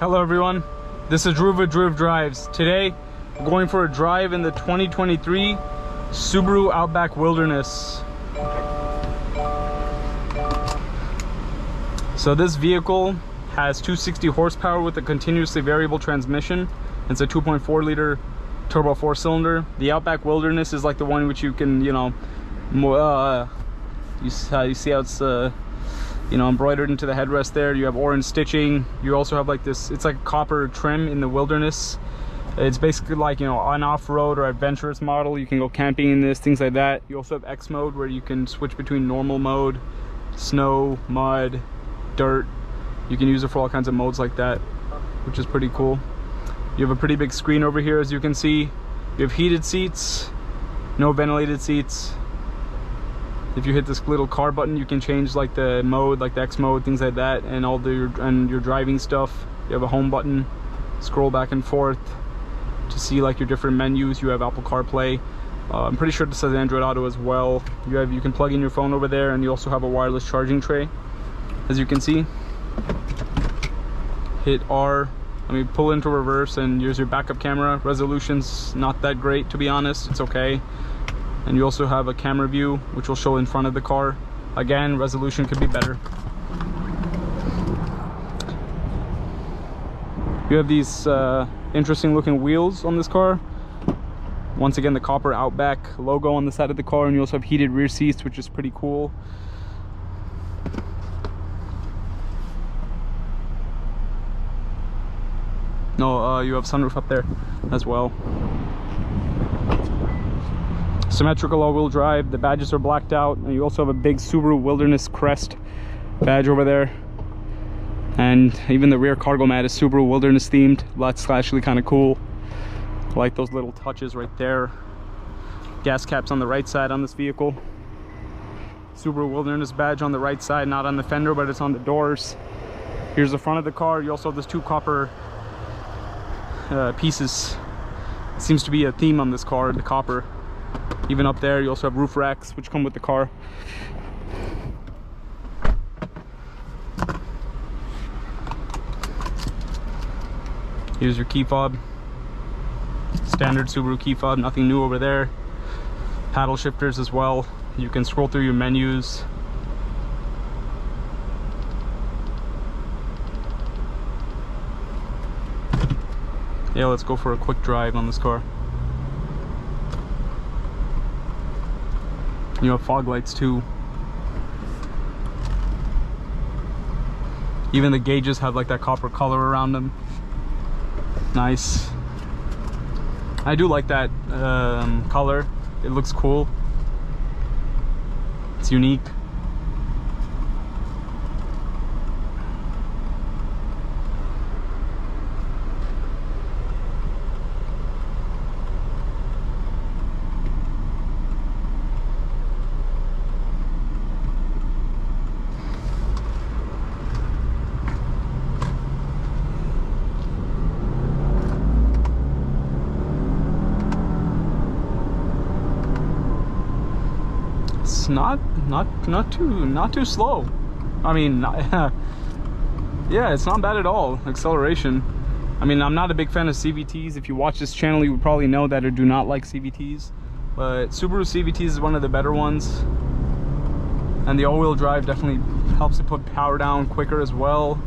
Hello everyone, this is Dhruva Dhruv Drives. Today, we're going for a drive in the 2023 Subaru Outback Wilderness. So this vehicle has 260 horsepower with a continuously variable transmission. It's a 2.4 liter turbo 4-cylinder. The Outback Wilderness is like the one which you can, you see how it's embroidered into the headrest there. You have orange stitching. You also have like this, it's like copper trim in the Wilderness. It's basically like, an off-road or adventurous model. You can go camping in this, things like that. You also have X mode where you can switch between normal mode, snow, mud, dirt. You can use it for all kinds of modes like that, which is pretty cool. You have a pretty big screen over here, as you can see. You have heated seats, no ventilated seats. If you hit this little car button, you can change like the mode, like the X mode, things like that, and all your driving stuff. You have a home button, scroll back and forth to see like your different menus. You have Apple CarPlay. I'm pretty sure this has Android Auto as well. You can plug in your phone over there, and you also have a wireless charging tray, as you can see. Hit R. Pull into reverse, and here's your backup camera. Resolution's not that great, to be honest. It's okay. And you also have a camera view which will show in front of the car. Again, resolution could be better. You have these interesting looking wheels on this car. Once again, the copper Outback logo on the side of the car, and you also have heated rear seats, which is pretty cool. No, you have sunroof up there as well. Symmetrical all-wheel drive. The badges are blacked out, and you also have a big Subaru Wilderness crest badge over there. And even the rear cargo mat is Subaru Wilderness themed. That's actually kind of cool. I like those little touches right there. Gas caps on the right side on this vehicle. Subaru Wilderness badge on the right side, not on the fender, but it's on the doors. Here's the front of the car. You also have those two copper pieces. It seems to be a theme on this car, the copper. Even up there, you also have roof racks which come with the car. Here's your key fob. Standard Subaru key fob, nothing new over there. Paddle shifters as well. You can scroll through your menus. Yeah, let's go for a quick drive on this car. You have fog lights too. Even the gauges have like that copper color around them. Nice. I do like that color. It looks cool. It's unique. It's not too slow. Yeah, it's not bad at all. Acceleration. I'm not a big fan of CVTs. If you watch this channel, you would probably know that I do not like CVTs. But Subaru CVTs is one of the better ones. And the all-wheel drive definitely helps to put power down quicker as well.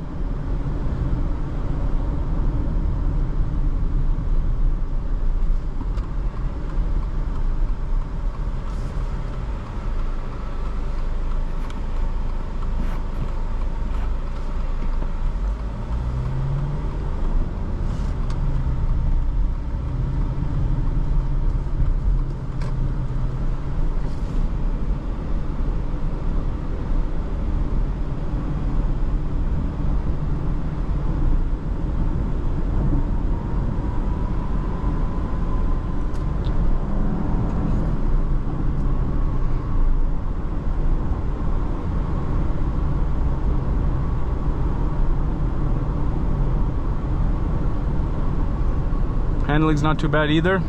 Handling's not too bad either.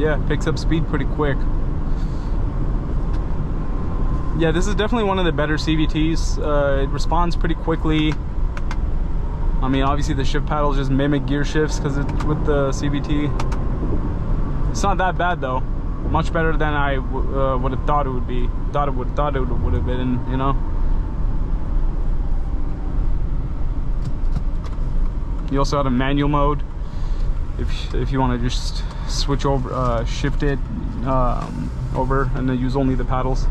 yeah, picks up speed pretty quick. Yeah, this is definitely one of the better CVTs. It responds pretty quickly. I mean, obviously the shift paddles just mimic gear shifts because it's with the CVT. It's not that bad though. Much better than I would have thought it would be. Thought it would have been, you know. You also have a manual mode if you want to just switch over, shift it over, and then use only the paddles.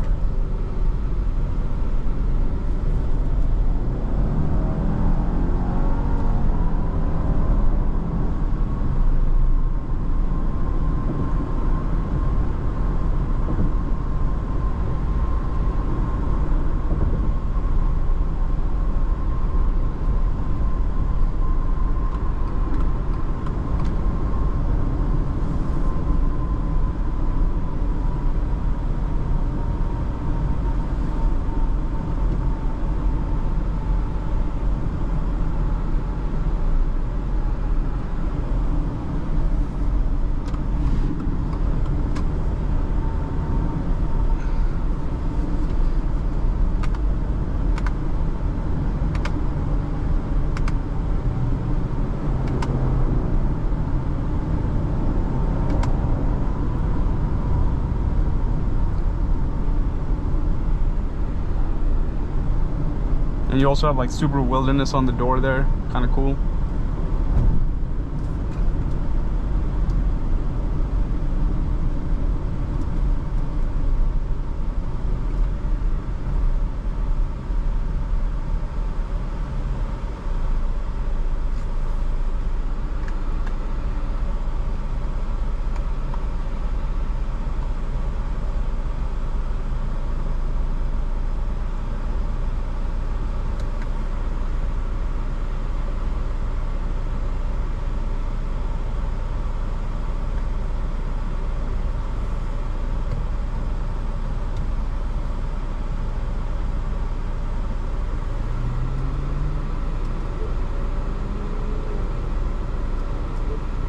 And you also have like Subaru Wilderness on the door there, kind of cool.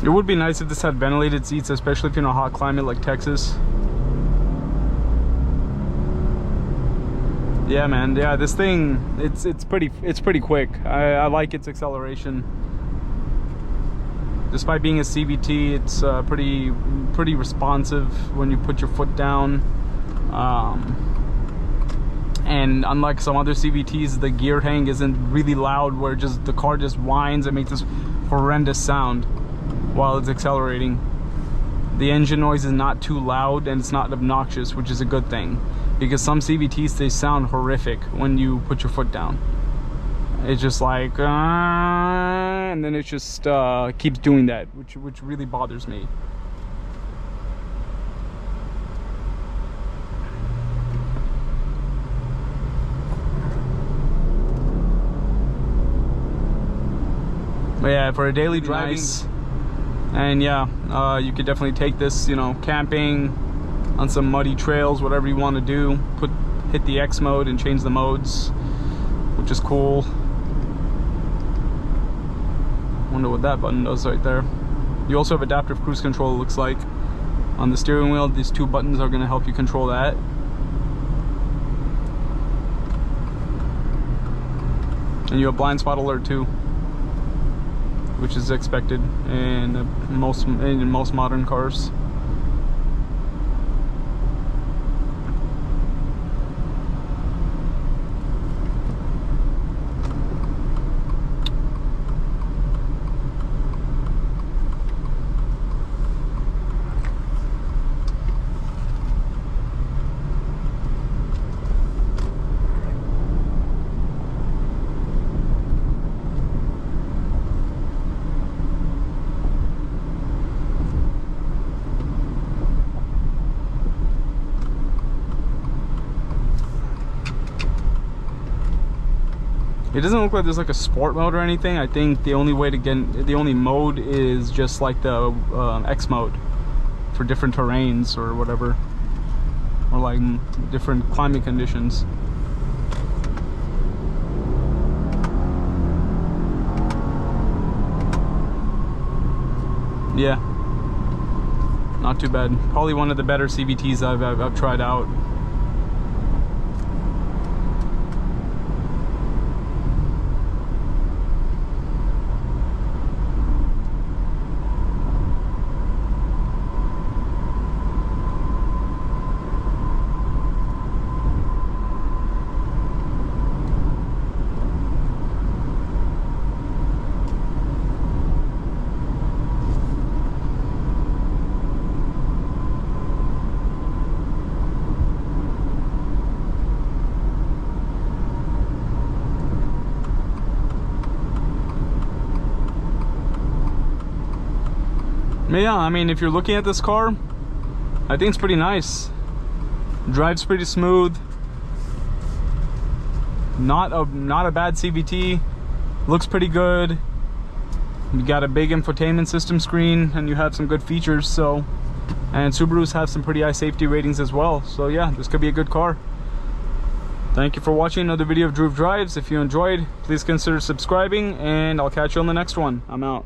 It would be nice if this had ventilated seats, especially if you're in a hot climate like Texas. Yeah, man. Yeah, this thing, it's pretty quick. I like its acceleration. Despite being a CVT, it's pretty responsive when you put your foot down. And unlike some other CVTs, the gear hang isn't really loud, where just the car just whines and makes this horrendous sound while it's accelerating. The engine noise is not too loud and it's not obnoxious, which is a good thing, because some CVTs, they sound horrific when you put your foot down. It's just like and then it just keeps doing that, which really bothers me. But yeah, for a daily driving, nice. And yeah, you could definitely take this, you know, camping on some muddy trails, whatever you want to do. Hit the X mode and change the modes, which is cool. Wonder what that button does right there. You also have adaptive cruise control, it looks like, on the steering wheel. These two buttons are going to help you control that. And you have blind spot alert too, which is expected in most modern cars. It doesn't look like there's like a sport mode or anything. I think the only way to get, the only mode is just like the X mode for different terrains or whatever, or like different climate conditions. Yeah. Not too bad. Probably one of the better CVTs I've tried out. Yeah, I mean, if you're looking at this car, I think it's pretty nice. Drives pretty smooth. Not a bad CVT. Looks pretty good. You got a big infotainment system screen, and you have some good features. So, and Subarus have some pretty high safety ratings as well. So yeah, this could be a good car. Thank you for watching another video of Drew Drives. If you enjoyed, please consider subscribing, and I'll catch you on the next one. I'm out.